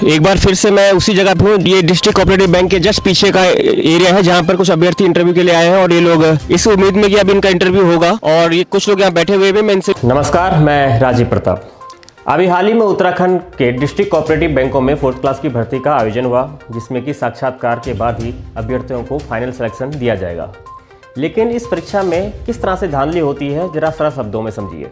एक बार फिर से मैं उसी जगह पे हूँ। ये डिस्ट्रिक्ट कोऑपरेटिव बैंक के जस्ट पीछे का एरिया है जहाँ पर कुछ अभ्यर्थी इंटरव्यू के लिए आए हैं और ये लोग इस उम्मीद में कि अब इनका इंटरव्यू होगा और ये कुछ लोग यहाँ बैठे हुए भी। मैं इनसे नमस्कार, मैं राजीव प्रताप। अभी हाल ही में उत्तराखंड के डिस्ट्रिक्ट कोऑपरेटिव बैंकों में 4th क्लास की भर्ती का आयोजन हुआ, जिसमें कि साक्षात्कार के बाद ही अभ्यर्थियों को फाइनल सिलेक्शन दिया जाएगा। लेकिन इस परीक्षा में किस तरह से धांधली होती है, जरा सरल शब्दों में समझिए।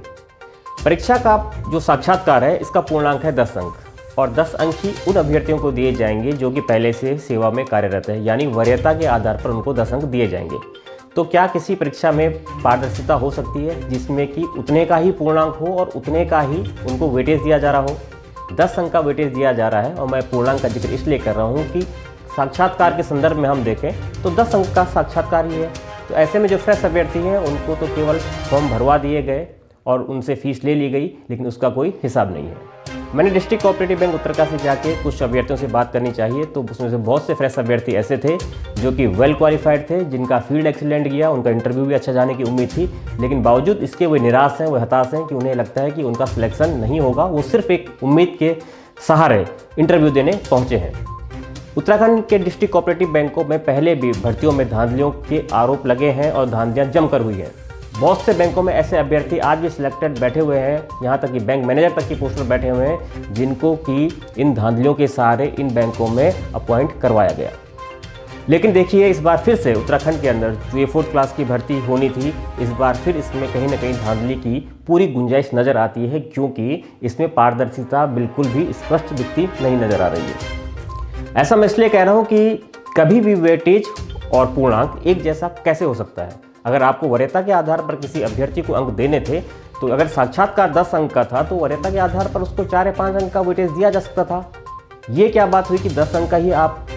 परीक्षा का जो साक्षात्कार है, इसका पूर्णांक है 10 अंक और 10 अंक ही उन अभ्यर्थियों को दिए जाएंगे जो कि पहले से सेवा में कार्यरत है, यानी वरीयता के आधार पर उनको 10 अंक दिए जाएंगे। तो क्या किसी परीक्षा में पारदर्शिता हो सकती है जिसमें कि उतने का ही पूर्णांक हो और उतने का ही उनको वेटेज दिया जा रहा हो? 10 अंक का वेटेज दिया जा रहा है और मैं पूर्णांक का जिक्र इसलिए कर रहा हूँ कि साक्षात्कार के संदर्भ में हम देखें तो 10 अंक का साक्षात्कार ही है। तो ऐसे में जो फ्रेश अभ्यर्थी हैं उनको तो केवल फॉर्म भरवा दिए गए और उनसे फीस ले ली गई, लेकिन उसका कोई हिसाब नहीं है। मैंने डिस्ट्रिक्ट कोऑपरेटिव बैंक उत्तरकाशी जाके कुछ अभ्यर्थियों से बात करनी चाहिए, तो उसमें से बहुत से फ्रेश अभ्यर्थी ऐसे थे जो कि वेल क्वालिफाइड थे, जिनका फील्ड एक्सीलेंट गया, उनका इंटरव्यू भी अच्छा जाने की उम्मीद थी, लेकिन बावजूद इसके वो निराश हैं, वो हताश हैं कि उन्हें लगता है कि उनका सिलेक्शन नहीं होगा। वो सिर्फ एक उम्मीद के सहारे इंटरव्यू देने पहुँचे हैं। उत्तराखंड के डिस्ट्रिक्ट कोऑपरेटिव बैंकों में पहले भी भर्तियों में धांधलियों के आरोप लगे हैं और धांधलियाँ जमकर हुई हैं। बहुत से बैंकों में ऐसे अभ्यर्थी आज भी सिलेक्टेड बैठे हुए हैं, यहाँ तक कि बैंक मैनेजर तक की पोस्ट पर बैठे हुए हैं, जिनको कि इन धांधलियों के सहारे इन बैंकों में अपॉइंट करवाया गया। लेकिन देखिए, इस बार फिर से उत्तराखंड के अंदर जो ये 4th क्लास की भर्ती होनी थी, इस बार फिर इसमें कहीं ना कहीं धांधली की पूरी गुंजाइश नज़र आती है, क्योंकि इसमें पारदर्शिता बिल्कुल भी स्पष्ट दिखती नहीं नज़र आ रही है। ऐसा मैं इसलिए कह रहा हूँ कि कभी भी वेटेज और पूर्णांक एक जैसा कैसे हो सकता है? अगर आपको वरीयता के आधार पर किसी अभ्यर्थी को अंक देने थे, तो अगर साक्षात्कार 10 अंक का था तो वरीयता के आधार पर उसको 4 या 5 अंक का वेटेज दिया जा सकता था। ये क्या बात हुई कि 10 अंक का ही आप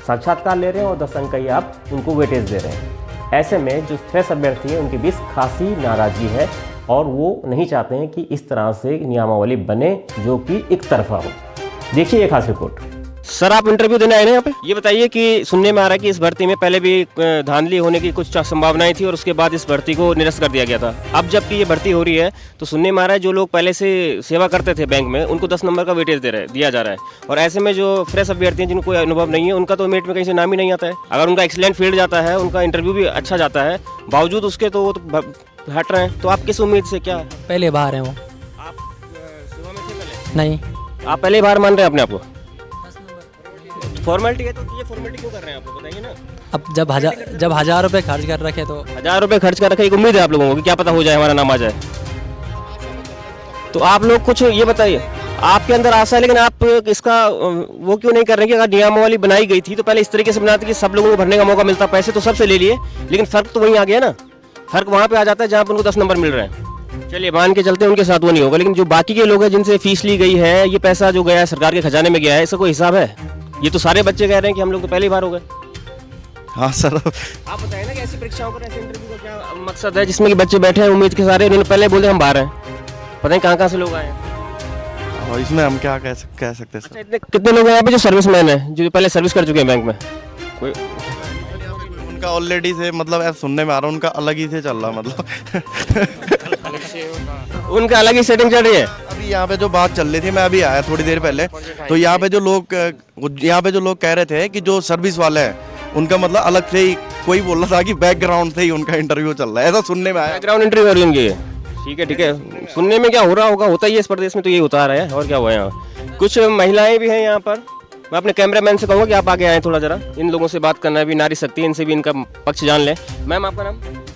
साक्षात्कार ले रहे हैं और 10 अंक का ही आप उनको वेटेज दे रहे हैं? ऐसे में जो फ्रेश अभ्यर्थी हैं उनके बीच खासी नाराजगी है और वो नहीं चाहते हैं कि इस तरह से नियमावली बने जो कि एक तरफा हो। देखिए ये खास रिपोर्ट। सर, आप इंटरव्यू देने आए हैं यहाँ पे? ये बताइए कि सुनने में आ रहा है कि इस भर्ती में पहले भी धांधली होने की कुछ संभावनाएं थी और उसके बाद इस भर्ती को निरस्त कर दिया गया था। अब जबकि ये भर्ती हो रही है तो सुनने में आ रहा है जो लोग पहले से सेवा करते थे बैंक में, उनको 10 नंबर का वेटेज दिया जा रहा है और ऐसे में जो फ्रेश अभ्यर्थी हैं जिनको कोई अनुभव नहीं है, उनका तो मेरिट में कहीं से नाम ही नहीं आता है। अगर उनका एक्सीलेंट फील्ड जाता है, उनका इंटरव्यू भी अच्छा जाता है, बावजूद उसके तो वो तो हट रहे हैं। तो आप किस उम्मीद से? क्या पहले बाहर हैं वो? आप सेवा में थे पहले? नहीं। आप पहले बाहर मान रहे हैं अपने आप को? फॉर्मेलिटी है, तो ये फॉर्मेलिटी क्यों कर रहे हैं आप लोग, बताइए ना। अब जब 1000 रुपये खर्च कर रखे तो 1000 रुपये खर्च कर रखे, एक उम्मीद है आप लोगों को कि क्या पता हो जाए, हमारा नाम आ जाए। तो आप लोग कुछ ये बताइए, आपके अंदर आशा है, लेकिन आप इसका वो क्यों नहीं कर रहे हैं कि अगर नियमावली बनाई गई थी तो पहले इस तरीके से बनाती कि सब लोगों को भरने का मौका मिलता, पैसे तो सबसे ले लिए, लेकिन फ़र्क तो वहीं आ गया ना। फ़र्क वहाँ पे आ जाता है जहाँ पर उनको 10 नंबर मिल रहे हैं। चलिए मान के चलते उनके साथ वो नहीं होगा, लेकिन जो बाकी के लोग हैं जिनसे फीस ली गई है, ये पैसा जो गया है सरकार के खजाने में गया है, इसका कोई हिसाब है? ये तो सारे बच्चे कह रहे हैं कि हम लोग तो पहली बार हो गए। हाँ सर, आप बताइए ना कि ऐसी परीक्षाओं पर, ऐसे इंटरव्यू का क्या मकसद है जिसमें कि बच्चे बैठे हैं उम्मीद के सारे, उन्होंने पहले बोलते हम बाहर हैं, पता नहीं कहाँ से लोग आए हैं। और इसमें हम क्या कह सकते हैं सर? अच्छा, इतने कितने लोग हैं यहाँ पे जो सर्विसमैन हैं, जो पहले सर्विस कर चुके हैं बैंक में? कोई उनका ऑलरेडी से मतलब ऐसा सुनने में आ रहा है, उनका अलग ही से चल रहा मतलब उनका अलग ही सेटिंग चल रही है। अभी यहाँ पे जो बात चल रही थी, मैं अभी आया थोड़ी देर पहले, तो यहाँ पे जो लोग कह रहे थे कि जो सर्विस वाले हैं उनका मतलब अलग से ही, कोई बोल रहा था कि बैकग्राउंड से ही उनका इंटरव्यू चल रहा है, ऐसा सुनने में आया। बैकग्राउंड इंटरव्यू कर लेंगे, ठीक है। सुनने में क्या हो रहा होगा, होता ही है इस प्रदेश में, तो यही होता आ रहा है और क्या हुआ है। यहाँ कुछ महिलाएं भी हैं यहाँ पर। मैं अपने कैमरामैन से कहूँगा कि आप आगे आए थोड़ा, जरा इन लोगों से बात करना है, भी नारी शक्ति, इनसे भी इनका पक्ष जान लें। मैम, आपका नाम?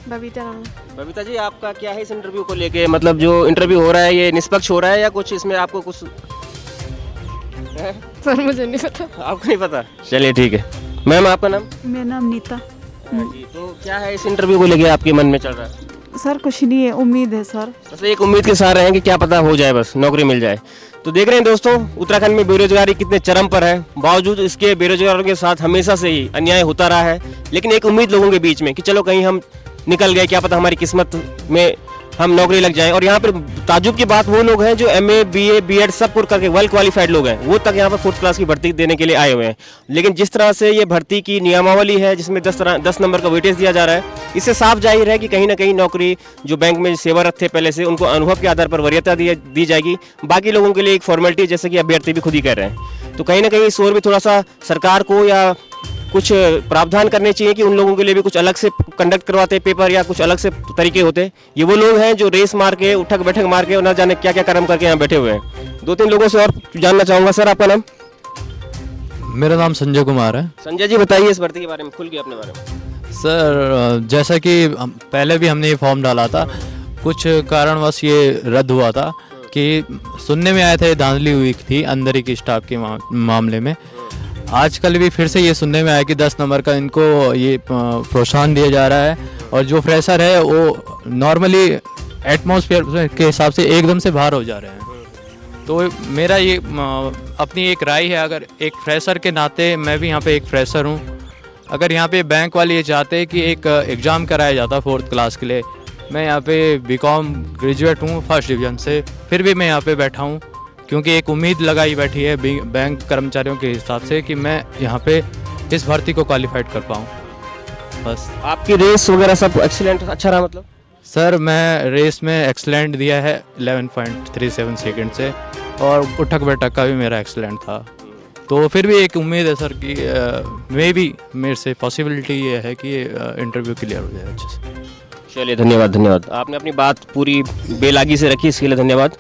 बबीता राम। बबीता जी, आपका क्या है इस इंटरव्यू को लेके? मतलब जो इंटरव्यू हो रहा है ये निष्पक्ष हो रहा है या कुछ इसमें आपको कुछ सर मुझे नहीं पता। आपको नहीं पता? चलिए ठीक है। मैम, आपका नाम? मेरा नाम नीता। जी, तो क्या है इस इंटरव्यू को लेके आपके मन में चल रहा है? सर कुछ नहीं है, उम्मीद है सर। बस एक उम्मीद के साथ हैं कि क्या पता हो जाए, बस नौकरी मिल जाए। तो देख रहे हैं दोस्तों, उत्तराखंड में बेरोजगारी कितने चरम पर है, बावजूद इसके बेरोजगारों के साथ हमेशा से ही अन्याय होता रहा है, लेकिन एक उम्मीद लोगों के बीच में कि चलो कहीं हम निकल गए, क्या पता हमारी किस्मत में हम नौकरी लग जाए। और यहाँ पर ताजुब की बात, वो लोग हैं जो MA BA BEd सब कुछ करके वेल क्वालिफाइड लोग हैं, वो तक यहाँ पर 4th क्लास की भर्ती देने के लिए आए हुए हैं। लेकिन जिस तरह से ये भर्ती की नियमावली है, जिसमें 10 नंबर का वेटेज दिया जा रहा है, इससे साफ जाहिर है कि कहीं ना कहीं नौकरी जो बैंक में सेवारत थे पहले से, उनको अनुभव के आधार पर वरीयता दी जाएगी। बाकी लोगों के लिए एक फॉर्मेलिटी, जैसे कि अभ्यर्थी भी खुद ही कह रहे हैं। तो कहीं ना कहीं इस ओर भी थोड़ा सा सरकार को या कुछ प्रावधान करने चाहिए कि उन लोगों के लिए भी कुछ अलग से कंडक्ट करवाते पेपर या कुछ अलग से तरीके होते। ये वो लोग हैं जो रेस मार के उठक बैठक मार के ना जाने क्या क्या कर्म करके यहाँ बैठे हुए हैं। 2-3 लोगों से और जानना चाहूँगा। सर आपका नाम? मेरा नाम संजय कुमार है। संजय जी बताइए इस भर्ती के बारे में, खुल के अपने बारे में। सर जैसा कि पहले भी हमने ये फॉर्म डाला था, कुछ कारणवश ये रद्द हुआ था कि सुनने में आया था ये धांधली हुई थी अंदर ही की स्टाफ के मामले में। आजकल भी फिर से ये सुनने में आया कि 10 नंबर का इनको ये प्रोत्साहन दिया जा रहा है और जो फ्रेशर है वो नॉर्मली एटमॉस्फेयर के हिसाब से एकदम से बाहर हो जा रहे हैं। तो मेरा ये अपनी एक राय है, अगर एक फ्रेशर के नाते मैं भी यहाँ पे एक फ्रेशर हूँ, अगर यहाँ पे बैंक वाले ये चाहते हैं कि एक एग्ज़ाम कराया जाता 4th क्लास के लिए, मैं यहाँ पे बीकॉम ग्रेजुएट हूँ 1st डिवीज़न से, फिर भी मैं यहाँ पे बैठा हूँ क्योंकि एक उम्मीद लगाई बैठी है बैंक कर्मचारियों के हिसाब से कि मैं यहाँ पे इस भर्ती को क्वालिफाइड कर पाऊँ। बस। आपकी रेस वगैरह सब एक्सीलेंट अच्छा रहा मतलब? सर मैं रेस में एक्सीलेंट दिया है 11.37 सेकंड से और उठक बैठक का भी मेरा एक्सीलेंट था। तो फिर भी एक उम्मीद है सर कि मे बी मेरे से पॉसिबिलिटी ये है कि इंटरव्यू क्लियर हो जाए अच्छे से। चलिए धन्यवाद। आपने अपनी बात पूरी बेलागी से रखी, इसके लिए धन्यवाद।